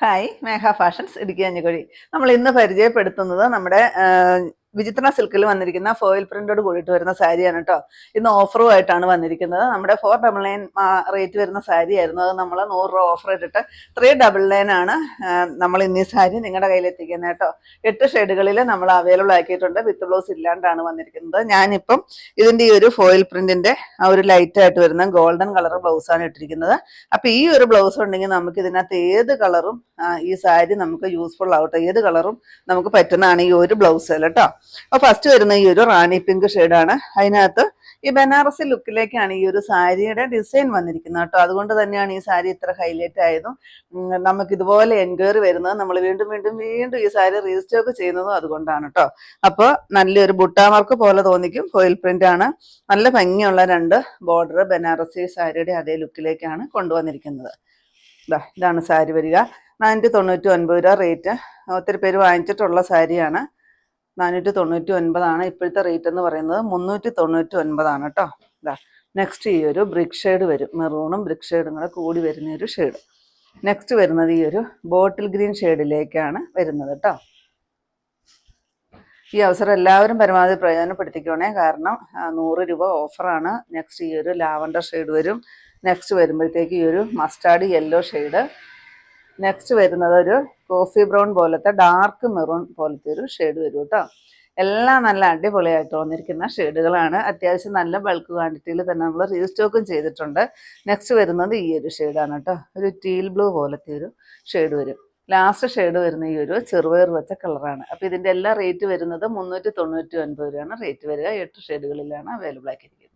Hi, മേഘ fashions Idukki അഞ്ഞിക്കുഴി. നമ്മൾ ഇന്ന് പരിചയപ്പെടുത്തുന്നത് നമ്മുടെ വിചിത്ര സിൽക്കിൽ വന്നിരിക്കുന്ന ഫോയിൽ പ്രിന്റോട് കൂടിയിട്ട് വരുന്ന സാരിയാണ് കേട്ടോ. ഇന്ന് ഓഫറുമായിട്ടാണ് വന്നിരിക്കുന്നത്. നമ്മുടെ 499 റേറ്റ് വരുന്ന സാരി ആയിരുന്നു. അത് നമ്മൾ 100 രൂപ ഓഫർ ഇട്ടിട്ട് 399 ആണ് നമ്മൾ ഇന്ന് ഈ സാരി നിങ്ങളുടെ കയ്യിലെത്തിക്കുന്നത് കേട്ടോ. 8 ഷെയ്ഡുകളിൽ നമ്മൾ അവൈലബിൾ ആക്കിയിട്ടുണ്ട്. വിത്ത് ബ്ലൗസ് ഇല്ലാണ്ടാണ് വന്നിരിക്കുന്നത്. ഞാനിപ്പം ഇതിൻ്റെ ഈ ഒരു ഫോയിൽ പ്രിന്റിന്റെ ആ ഒരു ലൈറ്റ് ആയിട്ട് വരുന്ന ഗോൾഡൻ കളർ ബ്ലൗസാണ് ഇട്ടിരിക്കുന്നത്. അപ്പൊ ഈ ഒരു ബ്ലൗസ് ഉണ്ടെങ്കിൽ നമുക്ക് ഇതിനകത്ത് ഏത് കളറും ഈ സാരി നമുക്ക് യൂസ്ഫുൾ ആവട്ടെ, ഏത് കളറും നമുക്ക് പറ്റുന്നതാണ് ഈ ഒരു ബ്ലൗസ് കേട്ടോ. അപ്പോൾ ഫസ്റ്റ് വരുന്ന ഈ ഒരു റാണി പിങ്ക് ഷെയ്ഡാണ്. അതിനകത്ത് ഈ ബനാറസി ലുക്കിലേക്കാണ് ഈ ഒരു സാരിയുടെ ഡിസൈൻ വന്നിരിക്കുന്നത് കേട്ടോ. അതുകൊണ്ട് തന്നെയാണ് ഈ സാരി ഇത്ര ഹൈലൈറ്റ് ആയതും നമുക്ക് ഇതുപോലെ എൻക്വയറി വരുന്നത്, നമ്മൾ വീണ്ടും വീണ്ടും വീണ്ടും ഈ സാരി റീസ്റ്റോക്ക് ചെയ്യുന്നതും അതുകൊണ്ടാണ് കേട്ടോ. അപ്പോൾ നല്ലൊരു ബുട്ടാമാർക്ക് പോലെ തോന്നിക്കും. ഫോയിൽ പ്രിന്റ് ആണ്. നല്ല ഭംഗിയുള്ള 2 ബോർഡർ ബനാറസി സാരിയുടെ അതേ ലുക്കിലേക്കാണ് കൊണ്ടുവന്നിരിക്കുന്നത്. ഇതാണ് സാരി വരിക. 499 രൂപ റേറ്റ്. ഒത്തിരി പേര് വാങ്ങിച്ചിട്ടുള്ള സാരിയാണ്. 499 ഇപ്പോഴത്തെ റേറ്റ് എന്ന് പറയുന്നത്. 399 കേട്ടോ. നെക്സ്റ്റ് ഈ ഒരു ബ്രിക്ക് ഷെയ്ഡ് വരും. മെറൂണും ബ്രിക്ക് ഷെയ്ഡും കൂടെ കൂടി വരുന്ന ഒരു ഷെയ്ഡ്. നെക്സ്റ്റ് വരുന്നത് ഈ ഒരു ബോട്ടിൽ ഗ്രീൻ ഷെയ്ഡിലേക്കാണ് വരുന്നത് കേട്ടോ. ഈ അവസരം എല്ലാവരും പരമാവധി പ്രയോജനപ്പെടുത്തിക്കണേ, കാരണം 100 രൂപ ഓഫറാണ്. നെക്സ്റ്റ് ഈ ഒരു ലാവണ്ടർ ഷെയ്ഡ് വരും. നെക്സ്റ്റ് വരുമ്പോഴത്തേക്ക് ഈ ഒരു മസ്റ്റാർഡ് യെല്ലോ ഷെയ്ഡ്. നെക്സ്റ്റ് വരുന്നത് ഒരു കോഫി ബ്രൗൺ പോലത്തെ ഡാർക്ക് മെറൂൺ പോലത്തെ ഒരു ഷെയ്ഡ് വരും കേട്ടോ. എല്ലാം നല്ല അടിപൊളിയായിട്ട് വന്നിരിക്കുന്ന ഷെയ്ഡുകളാണ്. അത്യാവശ്യം നല്ല ബൾക്ക് ക്വാണ്ടിറ്റിയിൽ തന്നെ നമ്മൾ റീസ്റ്റോക്കും ചെയ്തിട്ടുണ്ട്. നെക്സ്റ്റ് വരുന്നത് ഈ ഒരു ഷെയ്ഡാണ് കേട്ടോ. ഒരു ടീൽ ബ്ലൂ പോലത്തെ ഒരു ഷെയ്ഡ് വരും. ലാസ്റ്റ് ഷെയ്ഡ് വരുന്ന ഈ ഒരു ചെറുപയർ വെച്ച കളറാണ്. അപ്പോൾ ഇതിൻ്റെ എല്ലാ റേറ്റ് വരുന്നത് 399 രൂപയാണ് റേറ്റ് വരിക. 8 ഷെയ്ഡുകളിലാണ് അവൈലബിൾ ആക്കിയിരിക്കുന്നത്.